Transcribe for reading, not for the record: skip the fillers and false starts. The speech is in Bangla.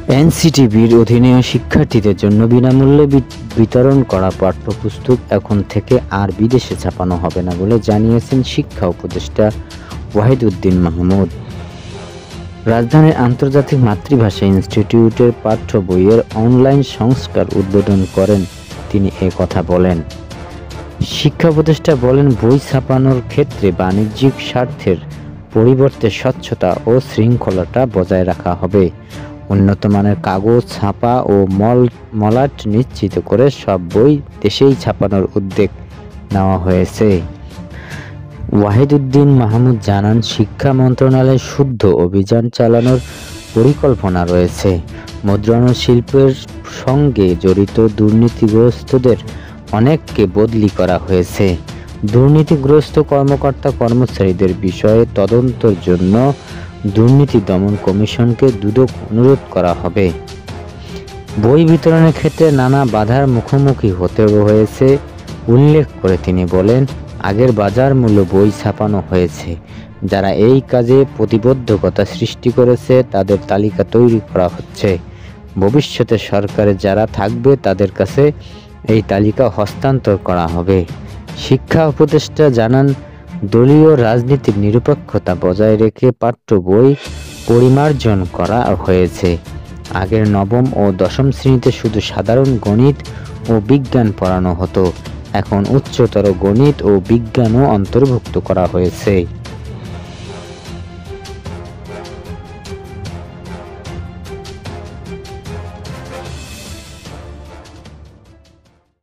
এনসিটিবির অধীনে শিক্ষার্থীদের জন্য বিনামূল্যে বিতরণ করা পাঠ্যপুস্তক এখন থেকে আর বিদেশে ছাপানো হবে না বলে জানিয়েছেন শিক্ষা উপদেষ্টা ওয়াহিদউদ্দিন মাহমুদ। রাজধানীর আন্তর্জাতিক মাতৃভাষা ইনস্টিটিউটের পাঠ্য বইয়ের অনলাইন সংস্কার উদ্বোধন করেন তিনি কথা বলেন। শিক্ষা উপদেষ্টা বলেন, বই ছাপানোর ক্ষেত্রে বাণিজ্যিক স্বার্থের পরিবর্তে স্বচ্ছতা ও শৃঙ্খলাটা বজায় রাখা হবে। উন্নত মানের কাগজ, ছাপা ও মলাট নিশ্চিত করে সব বই দেশেই ছাপানোর উদ্যোগ নেওয়া হয়েছে। ওয়াহিদউদ্দিন মাহমুদ জানান, শিক্ষা মন্ত্রণালয়ে শুদ্ধ অভিযান চালানোর পরিকল্পনা রয়েছে। মুদ্রণ শিল্পের সঙ্গে জড়িত দুর্নীতিগ্রস্তদের অনেককে বদলি করা হয়েছে। দুর্নীতিগ্রস্ত কর্মকর্তা-কর্মচারীদের বিষয়ে তদন্তের জন্য দুর্নীতি দমন কমিশনকে দুদক অনুরোধ করা হবে। বই বিতরণের ক্ষেত্রে নানা বাধার মুখোমুখি হতে হয়েছে উল্লেখ করে তিনি বলেন, আগের বাজার মূল্য বই ছাপানো হয়েছে। যারা এই কাজে প্রতিবদ্ধকতা সৃষ্টি করেছে তাদের তালিকা তৈরি করা হচ্ছে। ভবিষ্যতে সরকারে যারা থাকবে তাদের কাছে এই তালিকা হস্তান্তর করা হবে। শিক্ষা উপদেষ্টা জানান, দলীয় রাজনীতির নিরপেক্ষতা বজায় রেখে পাঠ্য বই পরিমার্জন করা হয়েছে। আগের নবম ও দশম শ্রেণীতে শুধু সাধারণ গণিত ও বিজ্ঞান পড়ানো হতো, এখন উচ্চতর গণিত ও বিজ্ঞানও অন্তর্ভুক্ত করা হয়েছে।